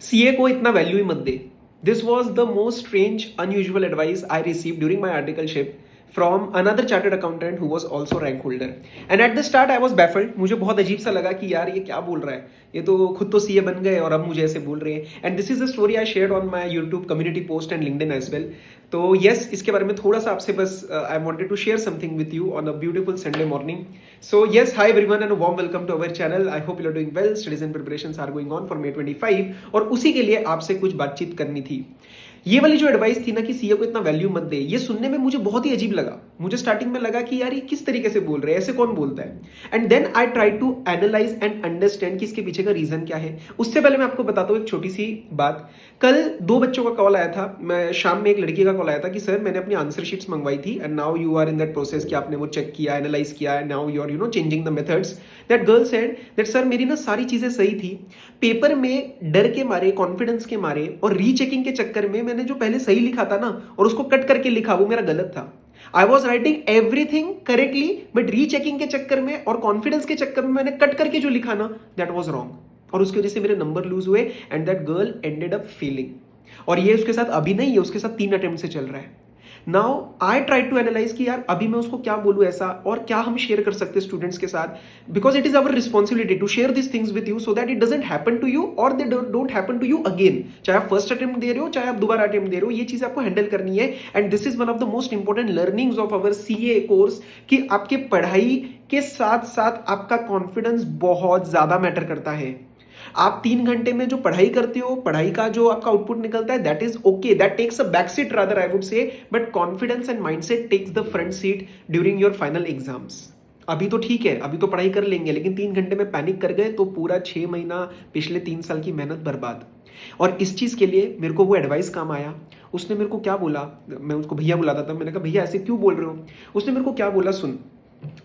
CA को इतना value ही मत दे. This was the most strange, unusual advice I received during my articleship from another chartered accountant who was also rank holder. And at the start I was baffled. मुझे बहुत अजीब सा लगा कि यार ये क्या बोल रहा है, ये तो खुद तो सीए बन गए और अब मुझे ऐसे बोल रहे हैं. And this is a story I shared on my YouTube community post and LinkedIn as well. तो यस, इसके बारे में थोड़ा सा आपसे बस I wanted to share something with you on a beautiful Sunday morning. So yes, hi everyone and warm welcome to our channel. I hope you are doing well. Studies and preparations are going on for May 25 और उसी के लिए आपसे कुछ बातचीत करनी थी. ये वाली जो एडवाइस थी ना कि सीए को इतना वैल्यू मत दे, ये सुनने में मुझे बहुत ही अजीब लगा. मुझे स्टार्टिंग में लगा कि यार ये किस तरीके से बोल रहे हैं, ऐसे कौन बोलता है. And then I try to analyse and understand कि इसके पीछे का रीजन क्या है. उससे पहले मैं आपको बताता हूँ एक छोटी सी बात. कल 2 बच्चों का कॉल आया था. मैं शाम में एक लड़की का कॉल आया था कि सर मैंने अपनी आंसर शीट्स मंगवाई थी and now you are in that process कि आपने वो चेक किया, एनालाइज किया, now you are changing the methods. That girl said that sir मेरी ना सारी चीजें सही थी, पेपर में डर के मारे, कॉन्फिडेंस के मारे और रीचेकिंग के चक्कर में मैंने जो पहले सही लिखा था ना और उसको कट करके लिखा, वो मेरा गलत था. I was writing everything correctly but rechecking के चक्कर में और कॉन्फिडेंस के चक्कर में मैंने कट करके जो लिखा ना दैट वॉज रॉन्ग और उसकी वजह से मेरे नंबर लूज हुए and that girl ended up Fehling. और ये उसके साथ अभी नहीं है, उसके साथ 3 अटेम्प्ट से चल रहा है. Now I try to analyse कि यार अभी मैं उसको क्या बोलूँ ऐसा और क्या हम शेयर कर सकते हैं स्टूडेंट्स के साथ, because it is our responsibility to share this things with you so that it doesn't happen to you और they don't happen to you again. चाहे आप फर्स्ट अटेम्प्ट दे रहे हो, चाहे आप दोबारा अटेम्प्ट दे रहे हो, ये चीज आपको हैंडल करनी है. And this is one of the most important learnings of our CA course कि आपके पढ़ाई के साथ साथ आपका कॉन्फिडेंस बहुत ज्यादा मैटर करता है. आप 3 घंटे में जो पढ़ाई करते हो, पढ़ाई का जो आपका आउटपुट निकलता है, that is okay, that takes a back seat rather I would say, but confidence and mindset takes the front seat during your final exams. अभी तो ठीक है, अभी तो पढ़ाई कर लेंगे, लेकिन 3 घंटे में पैनिक कर गए तो पूरा 6 महीना, पिछले 3 साल की मेहनत बर्बाद. और इस चीज के लिए मेरे को वो एडवाइस काम आया. उसने मेरे को क्या बोला, मैं उसको भैया बुलाता था, मैंने कहा भैया ऐसे क्यों बोल रहे हो. उसने मेरे को क्या बोला, सुन.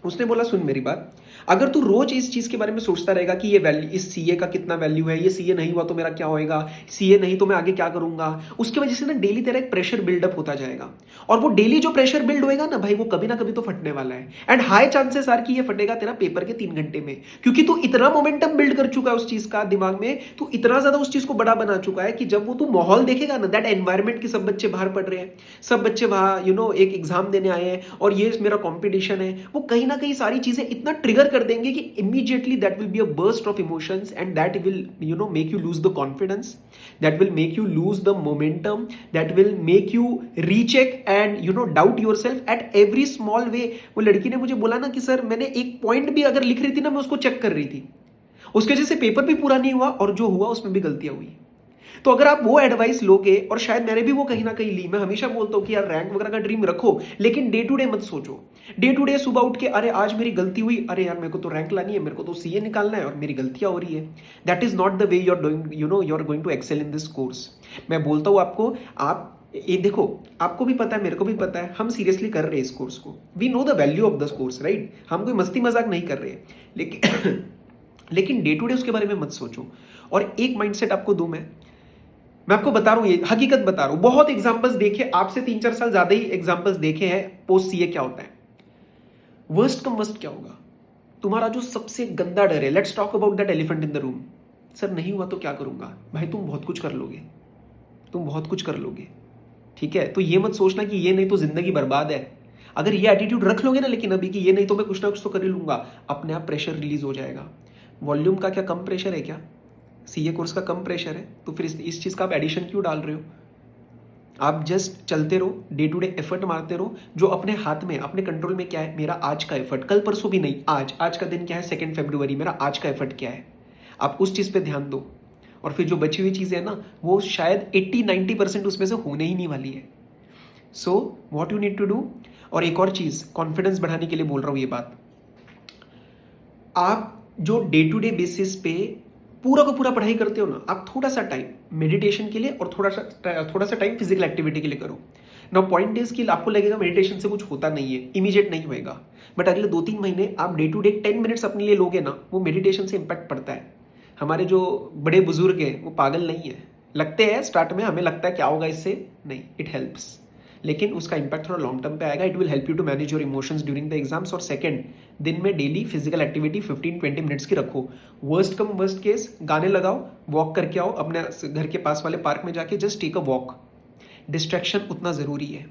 उसने बोला सुन मेरी बात, अगर तू रोज इस चीज के बारे में सोचता रहेगा कि ये वैल्यू, इस सीए का कितना वैल्यू है, ये सीए नहीं हुआ तो मेरा क्या होएगा, सीए नहीं तो मैं आगे क्या करूंगा, उसकी वजह से ना डेली तेरा एक प्रेशर बिल्डअप होता जाएगा. और वो डेली जो प्रेशर बिल्ड होएगा ना भाई, वो कभी ना कभी तो फटने वाला है. एंड हाई चांसेस आर कि ये फटेगा तेरा पेपर के 3 घंटे में, क्योंकि तू इतना मोमेंटम बिल्ड कर चुका है उस चीज का दिमाग में, तू इतना ज्यादा उस चीज को बड़ा बना चुका है कि जब वो तू माहौल देखेगा ना, दैट एनवायरमेंट की सब बच्चे बाहर पढ़ रहे हैं, सब बच्चे वहां एक एग्जाम देने आए हैं और ये मेरा कॉम्पिटिशन है, वो कहीं ना कहीं सारी चीजें इतना ट्रिगर कर देंगे कि immediately that will be a burst of emotions and that will make you lose the confidence, that will make you lose the momentum, that will make you recheck and doubt yourself at every small way. वो लड़की ने मुझे बोला ना कि sir मैंने एक point भी अगर लिख रही थी ना, मैं उसको चेक कर रही थी, उसके वजह से पेपर भी पूरा नहीं हुआ और जो हुआ उसमें भी गलतियां हुई. तो अगर आप वो एडवाइस लोगे, और शायद मैंने भी वो कहीं ना कहीं ली, मैं हमेशा बोलता हूं कि यार रैंक वगैरह का ड्रीम रखो, लेकिन डे टू डे मत सोचो. डे टू डे सुबह उठ के अरे आज मेरी गलती हुई, अरे यार मेरे को तो रैंक लानी है, मेरे को तो सीए निकालना है और मेरी गलतियां हो रही है. That is not the way you are doing, you are going to excel in this course. मैं बोलता हूं आपको, आप ये देखो, आपको भी पता है, मेरे को भी पता है, हम सीरियसली कर रहे हैं इस कोर्स को. We know the value of this course, right. हम कोई मस्ती मजाक नहीं कर रहे, लेकिन डे टू डे उसके बारे में मत सोचो. और एक माइंडसेट आपको दूं मैं आपको बता रहा हूं, ये हकीकत बता रहा हूं, बहुत एग्जांपल्स देखे, आपसे 3-4 साल ज्यादा ही एग्जांपल्स देखे हैं. पोस्ट सीए क्या होता है, वर्स्ट कम वर्स्ट क्या होगा, तुम्हारा जो सबसे गंदा डर है, let's talk about that elephant in the room. Sir नहीं हुआ तो क्या करूंगा, भाई तुम बहुत कुछ कर लोगे, तुम बहुत कुछ कर लोगे, ठीक है. तो ये मत सोचना कि ये नहीं तो जिंदगी बर्बाद है. अगर ये एटीट्यूड रख लोगे ना, लेकिन अभी कि ये नहीं तो मैं कुछ ना कुछ तो कर ही लूंगा, अपने आप प्रेशर रिलीज हो जाएगा. वॉल्यूम का क्या कम प्रेशर है क्या, सीए कोर्स का कम प्रेशर है, तो फिर इस चीज का आप एडिशन क्यों डाल रहे हो. आप जस्ट चलते रहो, डे टू डे एफर्ट मारते रहो. जो अपने हाथ में, अपने कंट्रोल में क्या है, मेरा आज का एफर्ट, कल परसों भी नहीं, आज का दिन क्या है, 2 फरवरी, मेरा आज का एफर्ट क्या है, आप उस चीज पे ध्यान दो. और फिर जो बची हुई चीजें है ना, वो शायद 80-90% उसमें से होने ही नहीं वाली है. So what you need to do. और एक और चीज, कॉन्फिडेंस बढ़ाने के लिए बोल रहा हूं ये बात, आप जो डे टू डे बेसिस पे पूरा का पूरा पढ़ाई करते हो ना, आप थोड़ा सा टाइम मेडिटेशन के लिए और थोड़ा सा टाइम फिजिकल एक्टिविटी के लिए करो. नाउ पॉइंट इज कि आपको लगेगा मेडिटेशन से कुछ होता नहीं है, इमीडिएट नहीं होएगा, बट अगले 2-3 महीने आप डे टू डे 10 मिनट्स अपने लिए लोगे ना, वो मेडिटेशन से इंपैक्ट पड़ता है. हमारे जो बड़े बुजुर्ग हैं वो पागल नहीं है, लगते हैं स्टार्ट में हमें लगता है क्या होगा इससे, नहीं, इट हेल्प्स. लेकिन उसका इम्पैक्ट थोड़ा लॉन्ग टर्म पे आएगा. It will help you to manage your emotions during the exams. और सेकंड, दिन में डेली फिजिकल एक्टिविटी 15-20 मिनट्स की रखो. वर्स्ट कम वर्स्ट केस, गाने लगाओ, वॉक करके आओ, अपने घर के पास वाले पार्क में जाके just take a walk. Distraction उतना ज़रूरी है.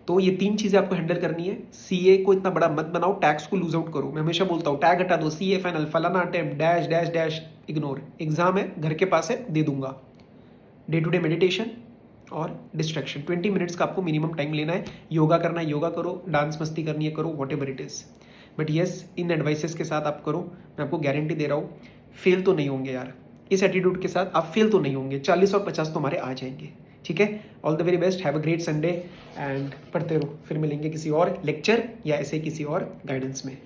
तो ये 3 चीज़ें आपको हैंडल करनी है. सीए को इतना बड़ा मत बनाओ, टैग्स को लूज आउट करो. मैं हमेशा बोलता हूँ टैग हटा दो, सीए फाइनल, फलाना attempt, dash dash dash, ignore. Exam है, घर के पास है, दे दूंगा. डे टू डे मेडिटेशन और डिस्ट्रैक्शन 20 मिनट्स का आपको मिनिमम टाइम लेना है. योगा करना है, योगा करो. डांस मस्ती करनी है, करो. What ever it is. But yes, in advices के साथ आप करो. मैं आपको गारंटी दे रहा हूँ, फेल तो नहीं होंगे यार. इस एटीट्यूड के साथ आप फेल तो नहीं होंगे. 40 और 50 तो हमारे आ जाएंगे. ठीक है. All the very best. Have a great Sunday and पढ़ते रहो. फिर मिलेंगे किसी और लेक्चर या ऐसे किसी और गाइडेंस में.